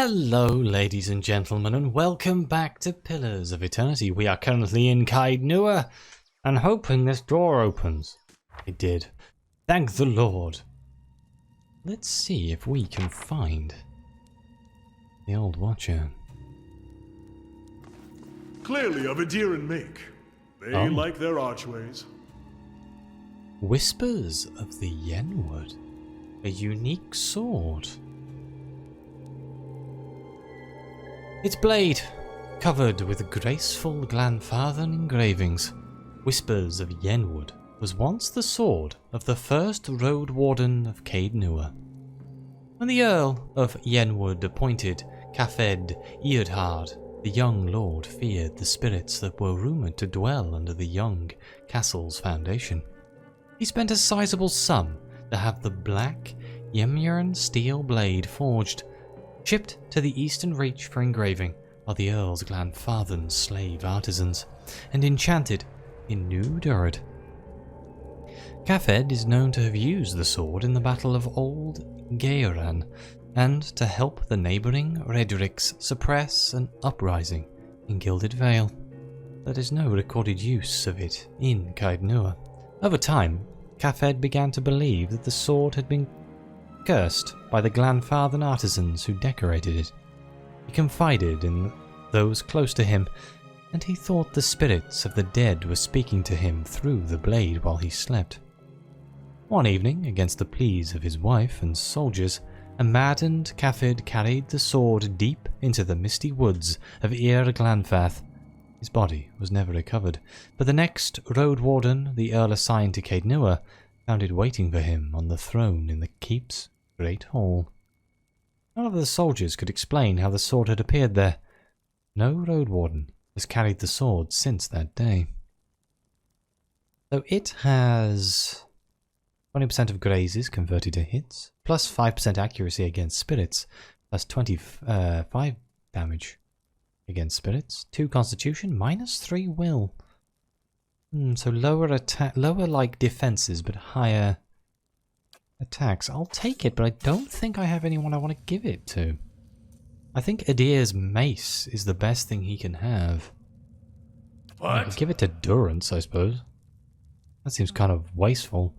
Hello ladies and gentlemen, and welcome back to Pillars of Eternity. We are currently in Aneurin and hoping this door opens. It did. Thank the Lord. Let's see if we can find the old Watcher. Clearly of Aneurin make. They like their archways. Whispers of the Yenwood. A unique sword. Its blade, covered with graceful Glanfathan engravings. Whispers of Yenwood was once the sword of the first Road Warden of Aneurin. When the Earl of Yenwood appointed Cafed Eardhard, the young lord feared the spirits that were rumoured to dwell under the young castle's foundation. He spent a sizable sum to have the black Aneurin steel blade forged, shipped to the Eastern Reach for engraving by the Earl's Glanfathan slave artisans, and enchanted in New Durrad. Cafed is known to have used the sword in the Battle of Old Gairan, and to help the neighbouring Redricks suppress an uprising in Gilded Vale. There is no recorded use of it in Aneurin. Over time, Cafed began to believe that the sword had been cursed by the Glanfathan artisans who decorated it. He confided in those close to him, and he thought the spirits of the dead were speaking to him through the blade while he slept. One evening, against the pleas of his wife and soldiers, a maddened Cafed carried the sword deep into the misty woods of Glanfath. His body was never recovered, but the next Road Warden the Earl assigned to Aneurin found it waiting for him on the throne in the keep's great hall. None of the soldiers could explain how the sword had appeared there. No Road Warden has carried the sword since that day. So it has 20% of grazes converted to hits, plus 5% accuracy against spirits, plus 25 damage against spirits, 2 constitution, minus 3 will. So lower like defenses, but higher attacks. I'll take it, but I don't think I have anyone I want to give it to. I think Adir's mace is the best thing he can have. I could give it to Durance, I suppose. That seems kind of wasteful.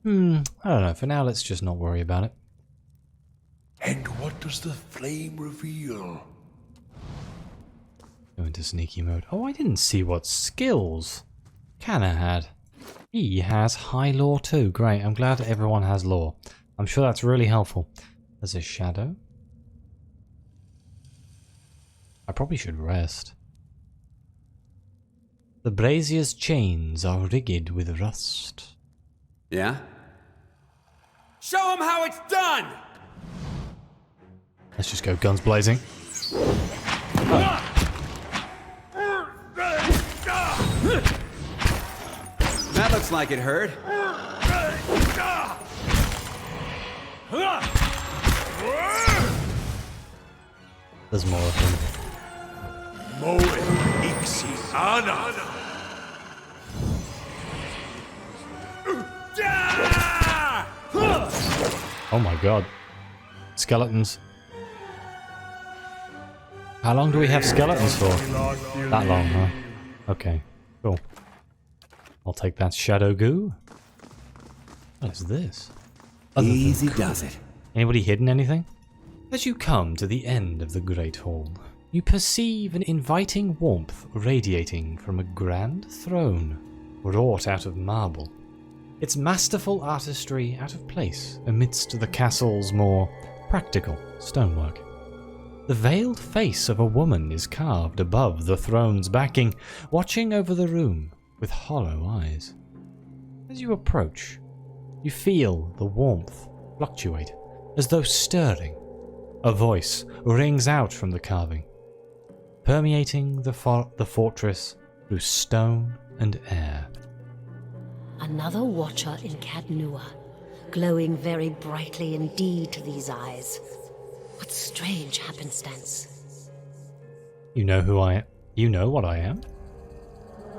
I don't know. For now, let's just not worry about it. And what does the flame reveal? Go into sneaky mode. Oh, I didn't see what skills Canna had. He has high lore too. Great. I'm glad everyone has lore. I'm sure that's really helpful. There's a shadow. I probably should rest. The brazier's chains are rigged with rust. Yeah? Show him how it's done! Let's just go guns blazing. Oh. That looks like it hurt. There's more of them. Oh my god. Skeletons. How long do we have skeletons for? That long, huh? Okay, cool. I'll take that shadow goo. What is this? Easy does it. Anybody hidden anything? As you come to the end of the Great Hall, you perceive an inviting warmth radiating from a grand throne wrought out of marble. Its masterful artistry out of place amidst the castle's more practical stonework. The veiled face of a woman is carved above the throne's backing, watching over the room with hollow eyes. As you approach, you feel the warmth fluctuate, as though stirring. A voice rings out from the carving, permeating the fortress through stone and air. Another watcher in Aneurin, glowing very brightly indeed to these eyes. What strange happenstance. You know who I am? You know what I am?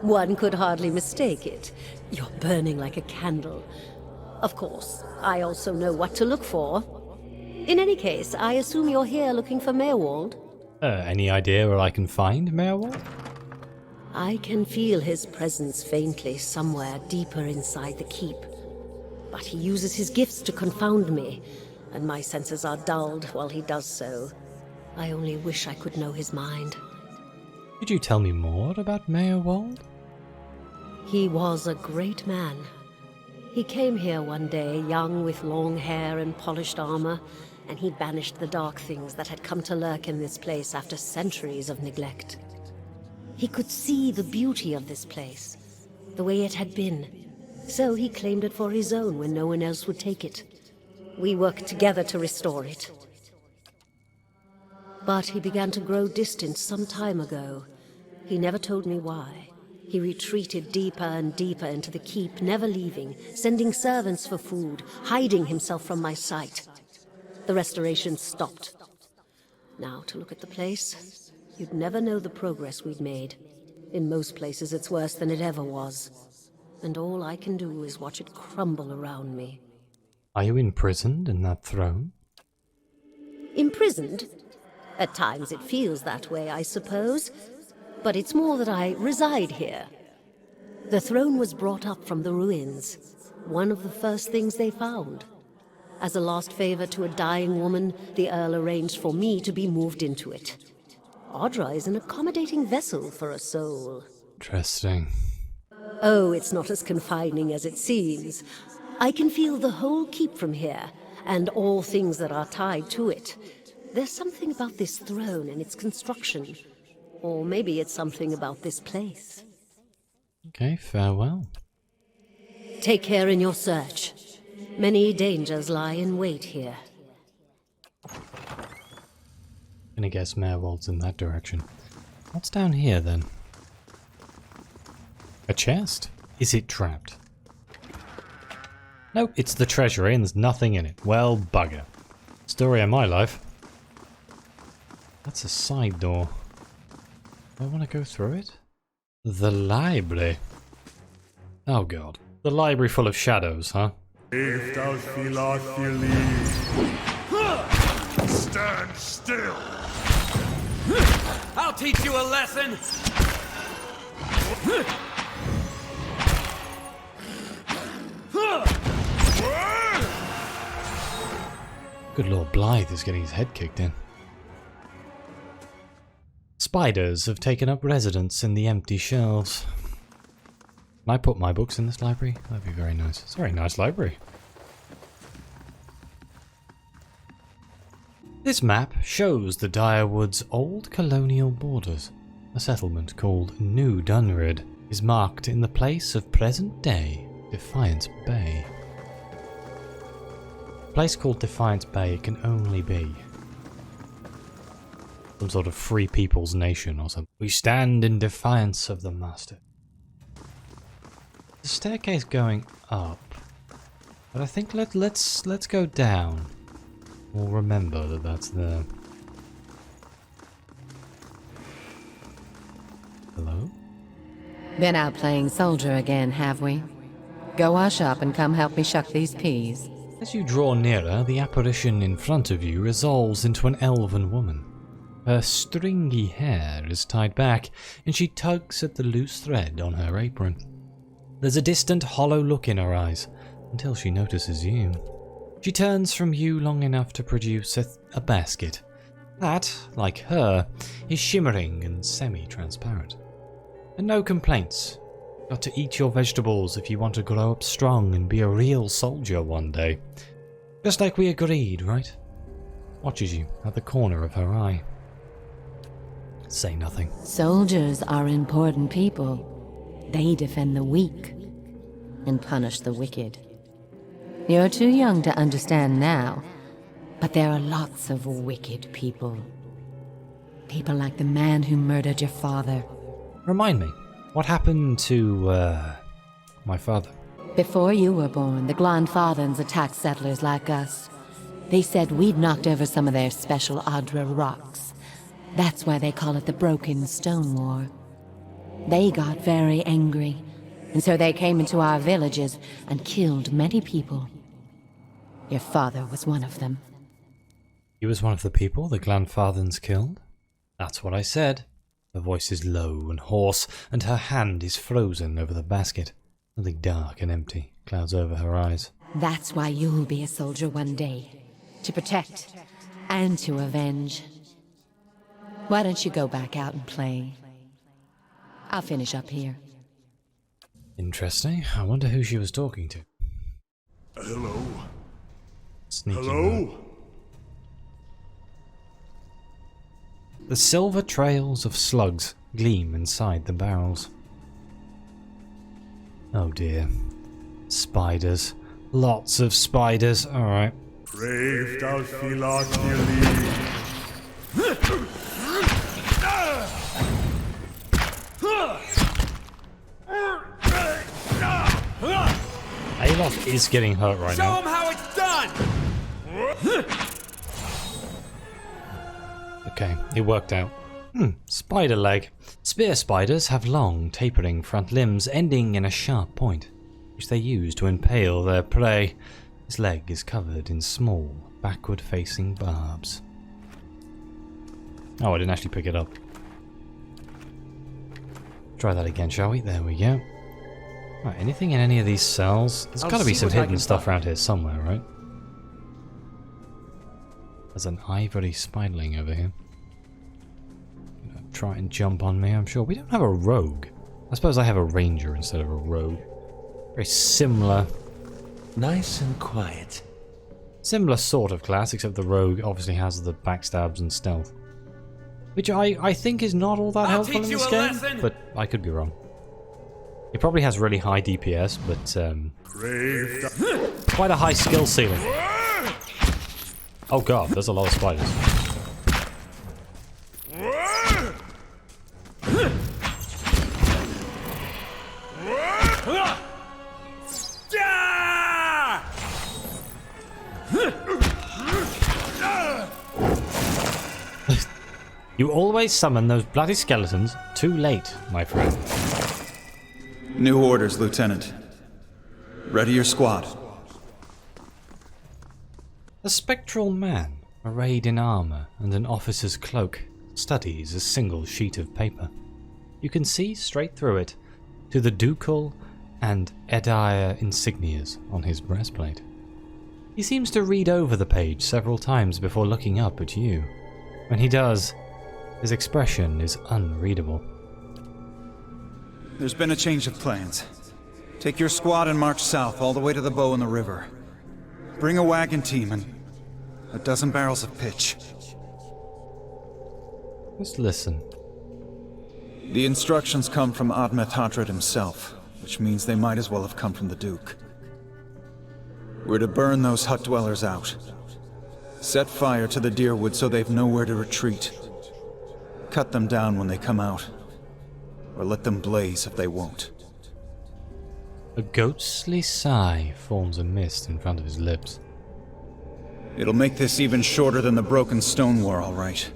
One could hardly mistake it. You're burning like a candle. Of course, I also know what to look for. In any case, I assume you're here looking for Maerwald? Any idea where I can find Maerwald? I can feel his presence faintly somewhere deeper inside the keep. But he uses his gifts to confound me, and my senses are dulled while he does so. I only wish I could know his mind. Could you tell me more about Maerwald? He was a great man. He came here one day, young with long hair and polished armor, and he banished the dark things that had come to lurk in this place after centuries of neglect. He could see the beauty of this place, the way it had been, so he claimed it for his own when no one else would take it. We worked together to restore it. But he began to grow distant some time ago. He never told me why. He retreated deeper and deeper into the keep, never leaving, sending servants for food, hiding himself from my sight. The restoration stopped. Now, to look at the place, you'd never know the progress we'd made. In most places, it's worse than it ever was. And all I can do is watch it crumble around me. Are you imprisoned in that throne? Imprisoned? At times it feels that way, I suppose. But it's more that I reside here. The throne was brought up from the ruins, one of the first things they found. As a last favor to a dying woman, the Earl arranged for me to be moved into it. Audra is an accommodating vessel for a soul. Interesting. Oh, it's not as confining as it seems. I can feel the whole keep from here, and all things that are tied to it. There's something about this throne and its construction. Or maybe it's something about this place. Okay, farewell. Take care in your search. Many dangers lie in wait here. Gonna guess Maerwald's in that direction. What's down here then? A chest? Is it trapped? Nope, it's the treasury and there's nothing in it. Well, bugger. Story of my life. That's a side door. Do I want to go through it? The library. Oh god. The library full of shadows, huh? If thou feel aught fear leave, stand still. I'll teach you a lesson! Good Lord, Blythe is getting his head kicked in. Spiders have taken up residence in the empty shelves. Can I put my books in this library? That'd be very nice. It's a very nice library. This map shows the Direwood's old colonial borders. A settlement called New Dunrid is marked in the place of present-day Defiance Bay. A place called Defiance Bay can only be some sort of free people's nation or something. We stand in defiance of the master. The staircase going up, but I think let's go down. We'll remember that that's there. Hello? Been out playing soldier again, have we? Go wash up and come help me shuck these peas. As you draw nearer, the apparition in front of you resolves into an elven woman. Her stringy hair is tied back, and she tugs at the loose thread on her apron. There's a distant, hollow look in her eyes, until she notices you. She turns from you long enough to produce a basket. That, like her, is shimmering and semi-transparent. And no complaints. Got to eat your vegetables if you want to grow up strong and be a real soldier one day. Just like we agreed, right? Watches you at the corner of her eye. Say nothing. Soldiers are important people. They defend the weak and punish the wicked. You're too young to understand now, but there are lots of wicked people. People like the man who murdered your father. Remind me, what happened to, my father? Before you were born, the Glandfathans attacked settlers like us. They said we'd knocked over some of their special Audra rocks. That's why they call it the Broken Stone War. They got very angry, and so they came into our villages and killed many people. Your father was one of them. He was one of the people the Glanfathans killed? That's what I said. Her voice is low and hoarse, and her hand is frozen over the basket. Something dark and empty clouds over her eyes. That's why you'll be a soldier one day. To protect and to avenge. Why don't you go back out and play? I'll finish up here. Interesting. I wonder who she was talking to. Hello? Sneaky Hello? bird. The silver trails of slugs gleam inside the barrels. Oh dear. Spiders. Lots of spiders. Alright. Brave thou Philocteles. Alof is getting hurt right Show now. him how it's done! Okay, it worked out. Spider leg. Spear spiders have long, tapering front limbs ending in a sharp point, which they use to impale their prey. His leg is covered in small, backward-facing barbs. Oh, I didn't actually pick it up. Try that again, shall we? There we go. Right, anything in any of these cells? There's got to be some hidden stuff around here somewhere, right? There's an ivory spiderling over here. Gonna try and jump on me, I'm sure. We don't have a rogue. I suppose I have a ranger instead of a rogue. Very similar. Nice and quiet. Similar sort of class, except the rogue obviously has the backstabs and stealth. Which I think is not all that helpful in this game, but I could be wrong. It probably has really high DPS, but quite a high skill ceiling. Oh god, there's a lot of spiders. You always summon those bloody skeletons too late, my friend. New orders, Lieutenant. Ready your squad. A spectral man, arrayed in armor and an officer's cloak, studies a single sheet of paper. You can see straight through it to the ducal and edire insignias on his breastplate. He seems to read over the page several times before looking up at you. When he does, his expression is unreadable. There's been a change of plans. Take your squad and march south all the way to the bow in the river. Bring a wagon team and a dozen barrels of pitch. Just listen. The instructions come from Admet Hadred himself, which means they might as well have come from the Duke. We're to burn those hut dwellers out. Set fire to the deerwood so they've nowhere to retreat. Cut them down when they come out. Or let them blaze if they won't. A ghostly sigh forms a mist in front of his lips. It'll make this even shorter than the broken stone war, all right.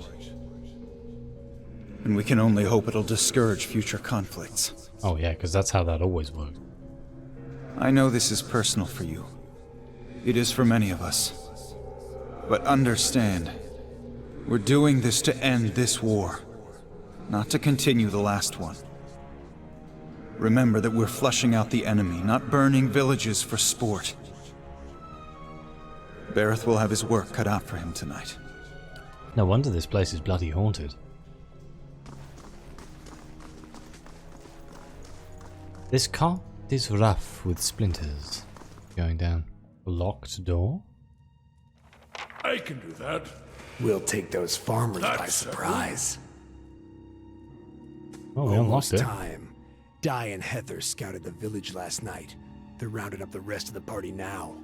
And we can only hope it'll discourage future conflicts. Oh yeah, because that's how that always works. I know this is personal for you. It is for many of us. But understand, we're doing this to end this war, not to continue the last one. Remember that we're flushing out the enemy, not burning villages for sport. Bareth will have his work cut out for him tonight. No wonder this place is bloody haunted. This cart is rough with splinters. Going down. A locked door? I can do that. We'll take those farmers by That's surprise. Oh, we unlocked Almost it. time. Di and Heather scouted the village last night. They're rounding up the rest of the party now.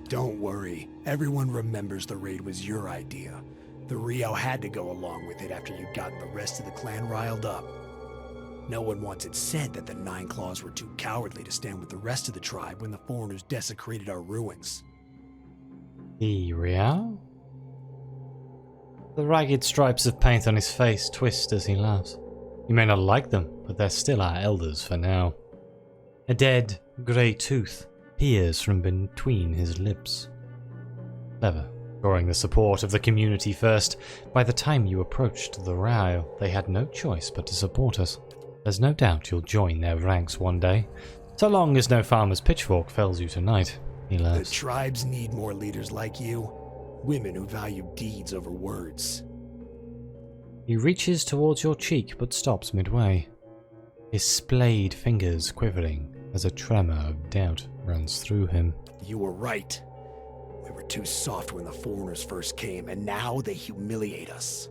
Don't worry. Everyone remembers the raid was your idea. The Rio had to go along with it after you'd gotten the rest of the clan riled up. No one wants it said that the Nine Claws were too cowardly to stand with the rest of the tribe when the foreigners desecrated our ruins. The Real? The ragged stripes of paint on his face twist as he laughs. You may not like them, but they're still our elders for now. A dead, grey tooth peers from between his lips. Clever, Drawing the support of the community first, by the time you approached the Rao, they had no choice but to support us. There's no doubt you'll join their ranks one day, so long as no farmer's pitchfork fells you tonight, he The laughs. tribes need more leaders like you. Women who value deeds over words. He reaches towards your cheek but stops midway, his splayed fingers quivering as a tremor of doubt runs through him. You were right. We were too soft when the foreigners first came, and now they humiliate us.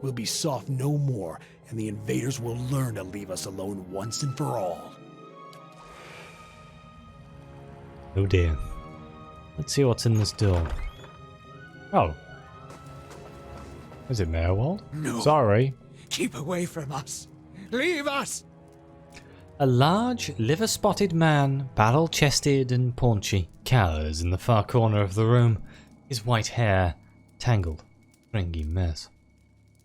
We'll be soft no more, and the invaders will learn to leave us alone once and for all. Oh dear. Let's see what's in this door. Oh. Is it Maerwald? No. Sorry. Keep away from us. Leave us! A large, liver-spotted man, barrel-chested and paunchy, cowers in the far corner of the room, his white hair tangled, fringy mess.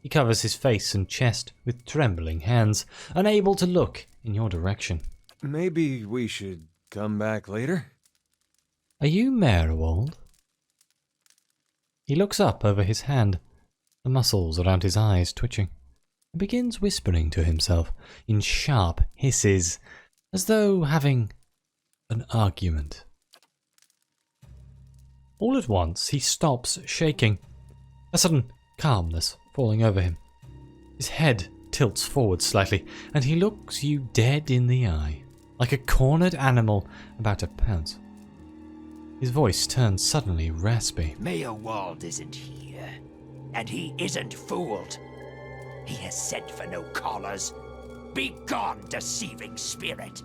He covers his face and chest with trembling hands, unable to look in your direction. Maybe we should come back later? Are you Maerwald? He looks up over his hand, the muscles around his eyes twitching, and begins whispering to himself in sharp hisses, as though having an argument. All at once he stops shaking, a sudden calmness falling over him. His head tilts forward slightly, and he looks you dead in the eye, like a cornered animal about to pounce. His voice turns suddenly raspy. Maerwald isn't here, and he isn't fooled. He has sent for no callers. Be gone, deceiving spirit.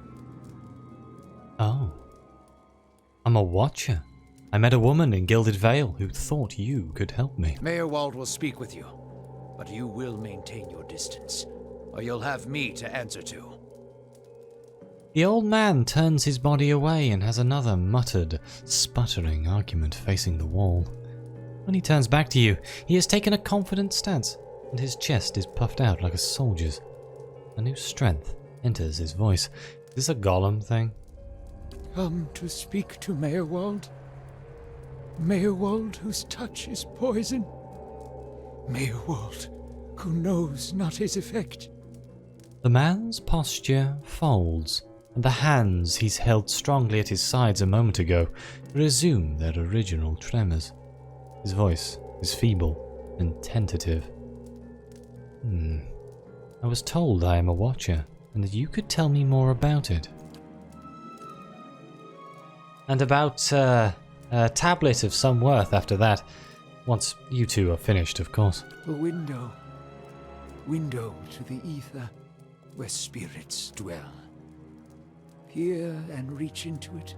Oh. I'm a watcher. I met a woman in Gilded Vale who thought you could help me. Maerwald will speak with you, but you will maintain your distance, or you'll have me to answer to. The old man turns his body away and has another muttered, sputtering argument facing the wall. When he turns back to you, he has taken a confident stance, and his chest is puffed out like a soldier's. A new strength enters his voice. Is this a Gollum thing? Come to speak to Maerwald. Maerwald whose touch is poison. Maerwald who knows not his effect. The man's posture folds, and the hands he's held strongly at his sides a moment ago resume their original tremors. His voice is feeble and tentative. I was told I am a watcher, and that you could tell me more about it. And about a tablet of some worth after that, once you two are finished, of course. A window. Window to the ether, where spirits dwell. Hear and reach into it.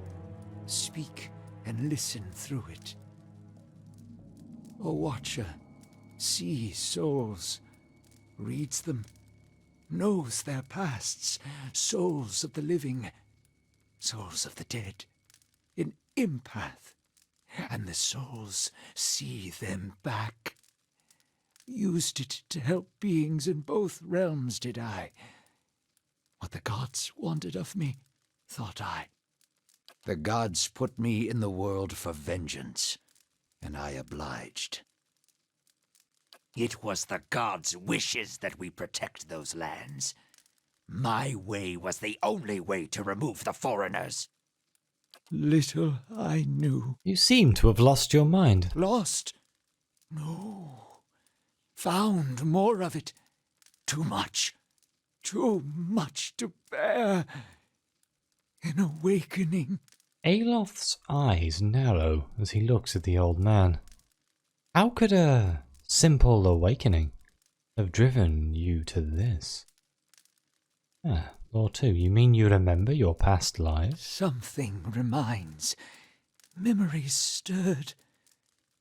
Speak and listen through it. A watcher sees souls, reads them, knows their pasts, souls of the living, souls of the dead, an empath, and the souls see them back. Used it to help beings in both realms, did I. What the gods wanted of me, thought I. The gods put me in the world for vengeance, and I obliged. It was the gods' wishes that we protect those lands. My way was the only way to remove the foreigners. Little I knew. You seem to have lost your mind. Lost? No. Found more of it. Too much. Too much to bear. An awakening. Aloth's eyes narrow as he looks at the old man. How could a simple awakening have driven you to this? Or two, you mean you remember your past lives? Something reminds. Memories stirred.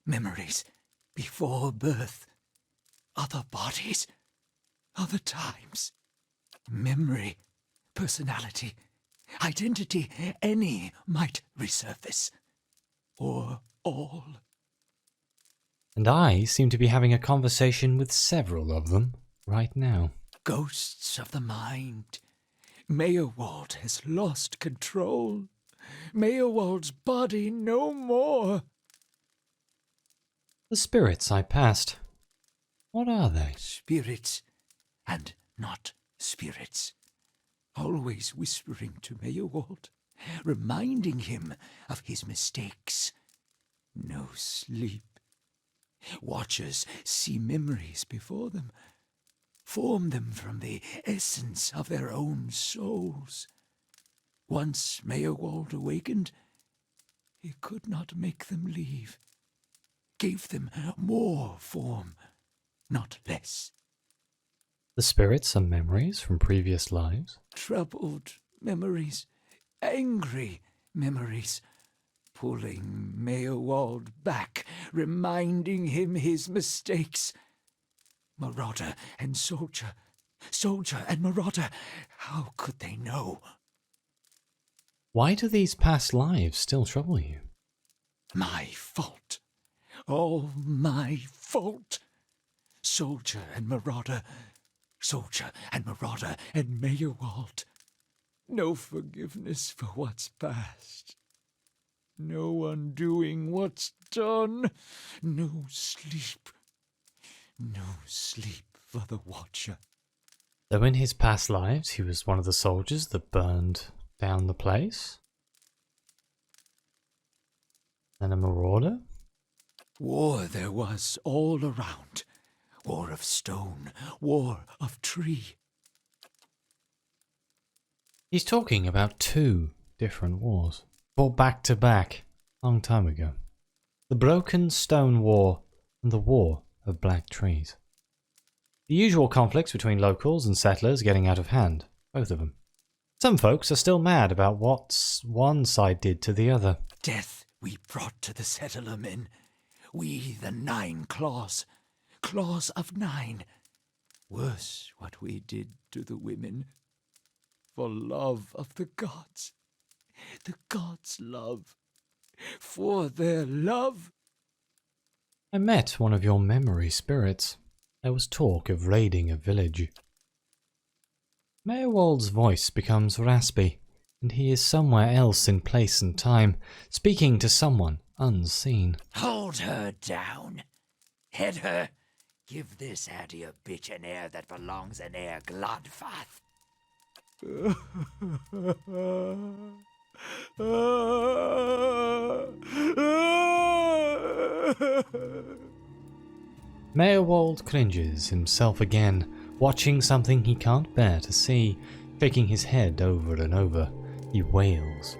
Memories before birth. Other bodies. Other times. Memory. Personality. Identity. Any might resurface. Or all. And I seem to be having a conversation with several of them right now. Ghosts of the mind. Maerwald has lost control. Maerwald's body no more. The spirits I passed. What are they? Spirits and not spirits. Always whispering to Maerwald, reminding him of his mistakes. No sleep. Watchers see memories before them, form them from the essence of their own souls. Once Maerwald awakened, he could not make them leave. Gave them more form, not less. The spirits are memories from previous lives? Troubled memories, angry memories, pulling Maerwald back, reminding him his mistakes. Marauder and soldier, soldier and marauder, how could they know? Why do these past lives still trouble you? My fault. All my fault. Soldier and marauder, soldier and marauder and Maerwald. No forgiveness for what's past. No undoing what's done. No sleep. No sleep for the Watcher. Though in his past lives he was one of the soldiers that burned down the place? And a marauder? War there was all around. War of stone, war of tree. He's talking about 2 different wars, fought back to back, long time ago. The Broken Stone War and the War of Black Trees. The usual conflicts between locals and settlers getting out of hand, both of them. Some folks are still mad about what one side did to the other. Death we brought to the settler men. We, the 9 claws. Claws of 9. Worse what we did to the women. For love of the gods love. For their love. I met one of your memory spirits. There was talk of raiding a village. Maerwald's voice becomes raspy, and he is somewhere else in place and time, speaking to someone unseen. Hold her down. Head her. Give this Adia bitch an heir that belongs in Air Glodfath. Maerwald cringes himself again, watching something he can't bear to see, shaking his head over and over. He wails.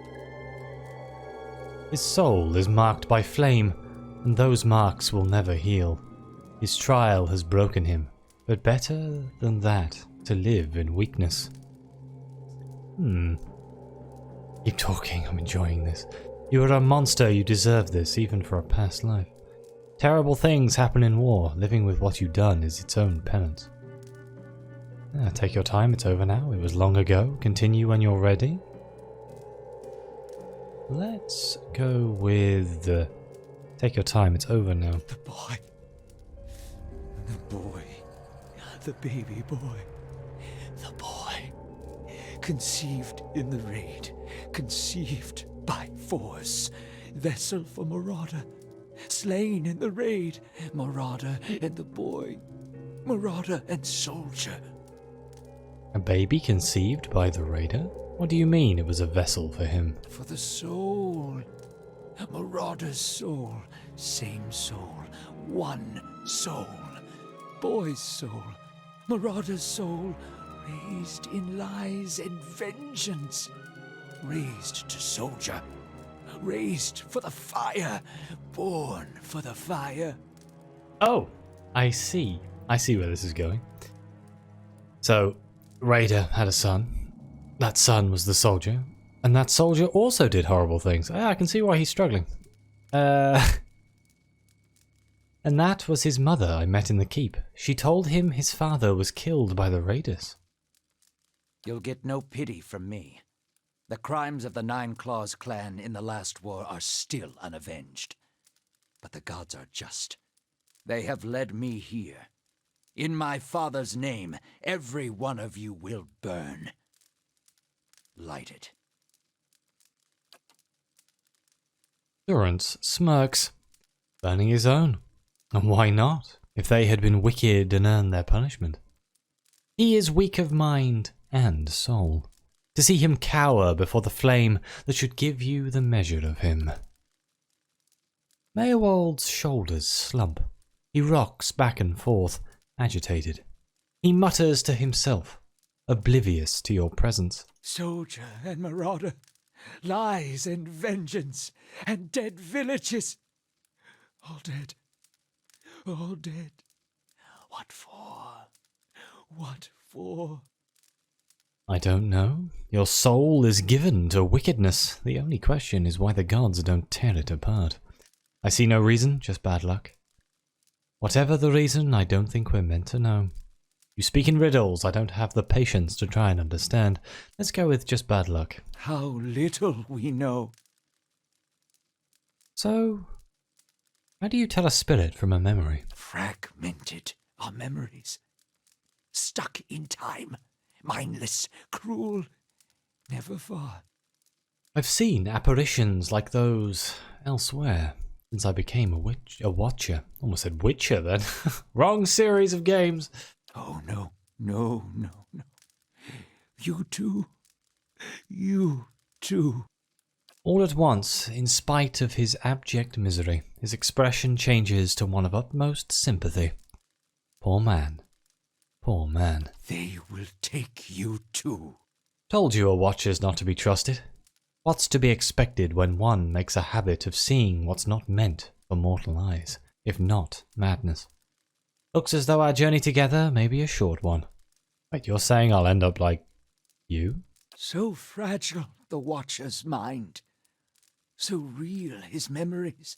His soul is marked by flame, and those marks will never heal. His trial has broken him, but better than that, to live in weakness. Keep talking, I'm enjoying this. You are a monster, you deserve this, even for a past life. Terrible things happen in war, living with what you've done is its own penance. Take your time, it's over now, it was long ago. Continue when you're ready. Let's go with... take your time, it's over now. The boy. The boy. The baby boy. The boy. Conceived in the raid. Conceived by force. Vessel for marauder. Slain in the raid. Marauder and the boy. Marauder and soldier. A baby conceived by the raider? What do you mean it was a vessel for him? For the soul. Marauder's soul. Same soul. One soul. Boy's soul. Marauder's soul. Raised in lies and vengeance. Raised to soldier. Raised for the fire. Born for the fire. Oh, I see. I see where this is going. So, Raider had a son. That son was the soldier. And that soldier also did horrible things. I can see why he's struggling. And that was his mother I met in the keep. She told him his father was killed by the raiders. You'll get no pity from me. The crimes of the Nine Claws clan in the last war are still unavenged. But the gods are just. They have led me here. In my father's name, every one of you will burn. Light it. Durance smirks, burning his own. And why not, if they had been wicked and earned their punishment? He is weak of mind and soul. To see him cower before the flame that should give you the measure of him. Maerwald's shoulders slump. He rocks back and forth, agitated. He mutters to himself, oblivious to your presence. Soldier and marauder, lies and vengeance, and dead villages. All dead. All dead. What for? What for? I don't know. Your soul is given to wickedness. The only question is why the gods don't tear it apart. I see no reason, just bad luck. Whatever the reason, I don't think we're meant to know. You speak in riddles, I don't have the patience to try and understand. Let's go with just bad luck. How little we know. So, how do you tell a spirit from a memory? Fragmented are memories. Stuck in time. Mindless, cruel, never far. I've seen apparitions like those elsewhere since I became a watcher. Almost said Witcher then. Wrong series of games. Oh no, no, no, no. You too. You too. All at once, in spite of his abject misery, his expression changes to one of utmost sympathy. Poor man. Poor man. They will take you too. Told you a watcher's not to be trusted. What's to be expected when one makes a habit of seeing what's not meant for mortal eyes, if not madness? Looks as though our journey together may be a short one. Wait, you're saying I'll end up like you? So fragile the watcher's mind. So real his memories.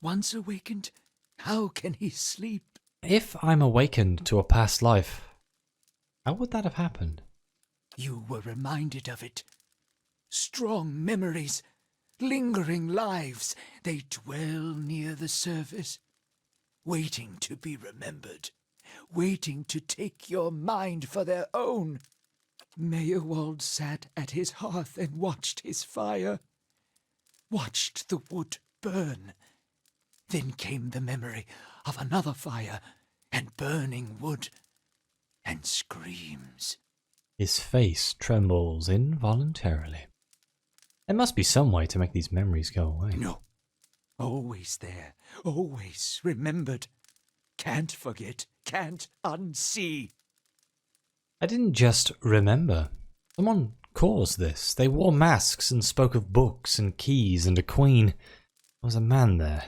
Once awakened, how can he sleep? If I'm awakened to a past life, how would that have happened? You were reminded of it. Strong memories, lingering lives, they dwell near the surface, waiting to be remembered, waiting to take your mind for their own. Maerwald sat at his hearth and watched his fire, watched the wood burn. Then came the memory of another fire and burning wood and screams. His face trembles involuntarily. There must be some way to make these memories go away. No. Always there. Always remembered. Can't forget. Can't unsee. I didn't just remember. Someone caused this. They wore masks and spoke of books and keys and a queen. There was a man there.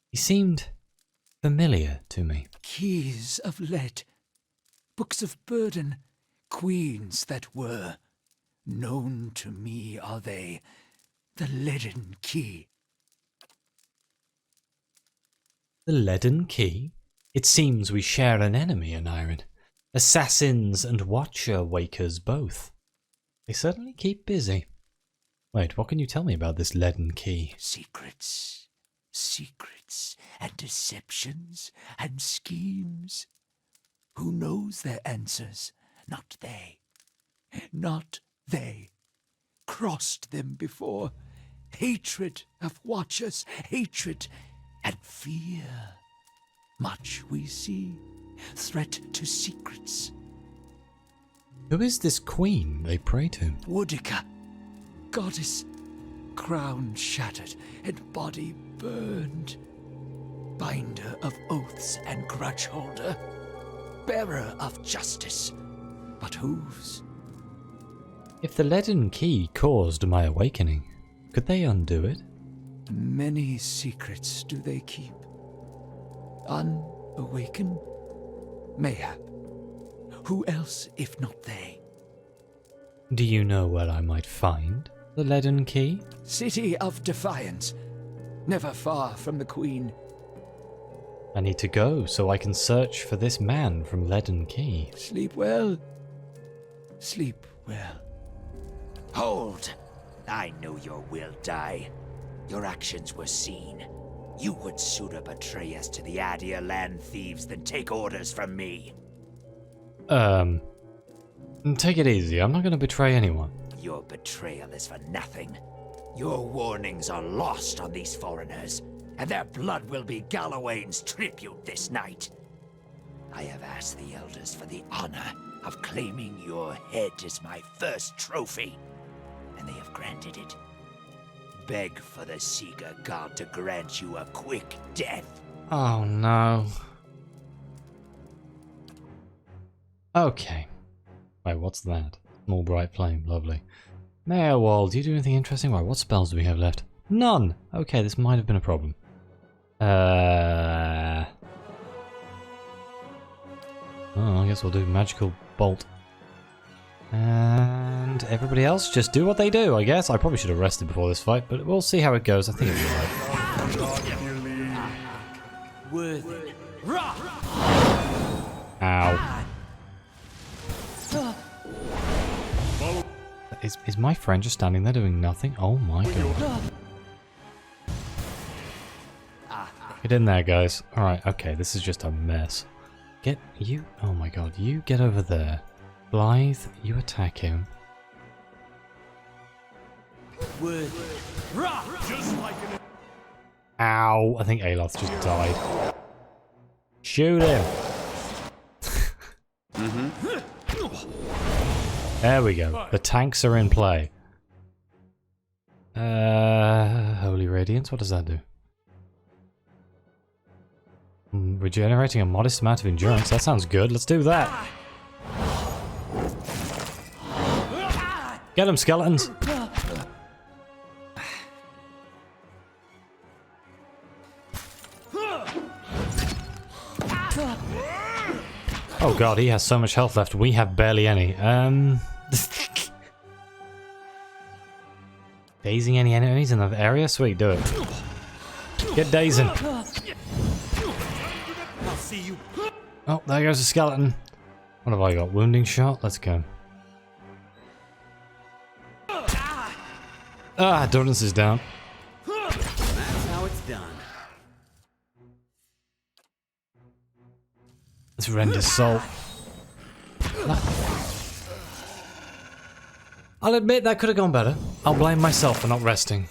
He seemed familiar to me. Keys of lead. Books of burden. Queens that were. Known to me are they, the leaden key. The leaden key? It seems we share an enemy, Aneurin. Assassins and watcher-wakers both. They certainly keep busy. Wait, what can you tell me about this leaden key? Secrets. Secrets and deceptions and schemes. Who knows their answers? Not they. Not they. Crossed them before. Hatred of watchers, hatred and fear. Much we see. Threat to secrets. Who is this queen they pray to? Woodica, goddess, crown shattered and body burned. Binder of oaths and grudge holder. Bearer of justice, but whose? If the leaden key caused my awakening, could they undo it? Many secrets do they keep. Unawakened? Mayhap. Who else if not they? Do you know where I might find the leaden key? City of Defiance. Never far from the Queen. I need to go so I can search for this man from Leaden Key. Sleep well. Sleep well. Hold! I know your will die. Your actions were seen. You would sooner betray us to the Adir land thieves than take orders from me. Take it easy. I'm not going to betray anyone. Your betrayal is for nothing. Your warnings are lost on these foreigners, and their blood will be Gallowayne's tribute this night. I have asked the elders for the honor of claiming your head as my first trophy, and they have granted it. Beg for the Seeker God to grant you a quick death. Oh no. Okay. Wait, what's that? Small bright flame, lovely. Maerwald, do you do anything interesting? Right, what spells do we have left? None! Okay, this might have been a problem. Oh, I guess we'll do magical bolt. And everybody else just do what they do, I guess. I probably should have rested before this fight, but we'll see how it goes. I think it'll be alright. Ow. Is my friend just standing there doing nothing? Oh my god. Get in there, guys. Alright, okay, this is just a mess. Get you... Oh my god, you get over there. Blythe, you attack him. Ow! I think Aloth just died. Shoot him! There we go. The tanks are in play. Holy Radiance, what does that do? Regenerating a modest amount of endurance. That sounds good. Let's do that. Get them, skeletons! Oh god, he has so much health left. We have barely any. Dazing any enemies in the area? Sweet, do it. Get dazing. Oh, there goes a skeleton. What have I got? Wounding shot? Let's go. Ah, Durance is down. That's how it's done. Let's rend his soul. I'll admit that could have gone better. I'll blame myself for not resting.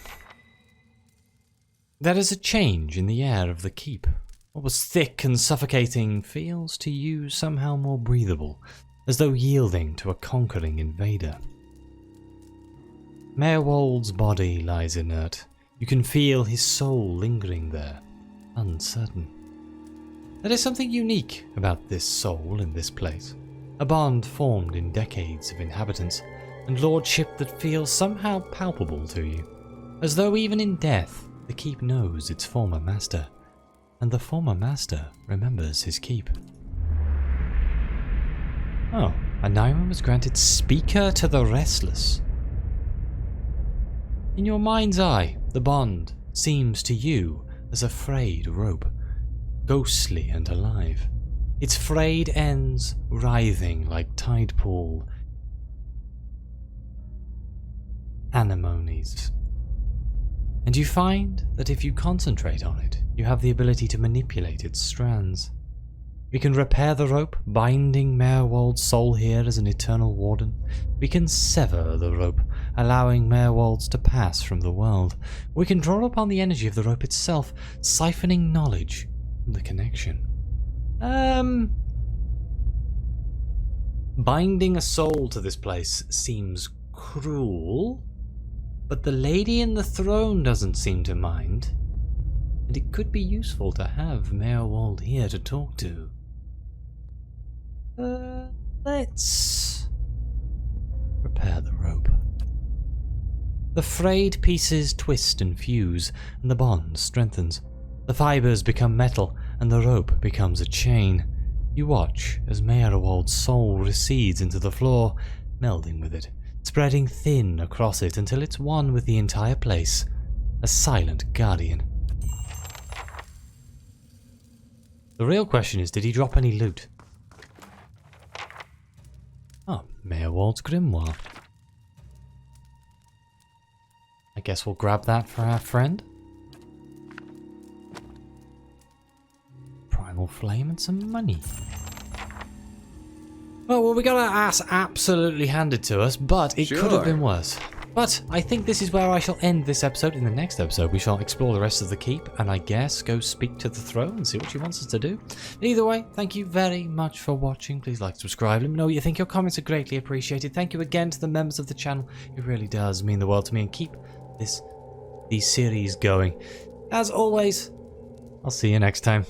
There is a change in the air of the keep. What was thick and suffocating feels to you somehow more breathable, as though yielding to a conquering invader. Maerwald's body lies inert. You can feel his soul lingering there, uncertain. There is something unique about this soul in this place. A bond formed in decades of inhabitants, and lordship that feels somehow palpable to you. As though even in death, the keep knows its former master, and the former master remembers his keep. Oh, Aneurin was granted Speaker to the Restless. In your mind's eye, the bond seems to you as a frayed rope, ghostly and alive, its frayed ends writhing like tide pool anemones. And you find that if you concentrate on it, you have the ability to manipulate its strands. We can repair the rope, binding Maerwald's soul here as an eternal warden. We can sever the rope, allowing Maerwald's to pass from the world. We can draw upon the energy of the rope itself, siphoning knowledge from the connection. Binding a soul to this place seems cruel, but the lady in the throne doesn't seem to mind. And it could be useful to have Maerwald here to talk to. Let's repair the rope. The frayed pieces twist and fuse, and the bond strengthens. The fibers become metal, and the rope becomes a chain. You watch as Maerwald's soul recedes into the floor, melding with it, spreading thin across it until it's one with the entire place, a silent guardian. The real question is, did he drop any loot? Oh, Maerwald's grimoire. I guess we'll grab that for our friend. Primal flame and some money. Well, we got our ass absolutely handed to us, but it could have been worse. But I think this is where I shall end this episode. In the next episode, we shall explore the rest of the keep, and I guess go speak to the throne and see what she wants us to do. Either way, thank you very much for watching. Please like, subscribe, let me know what you think. Your comments are greatly appreciated. Thank you again to the members of the channel. It really does mean the world to me, and keep these series going. As always, I'll see you next time.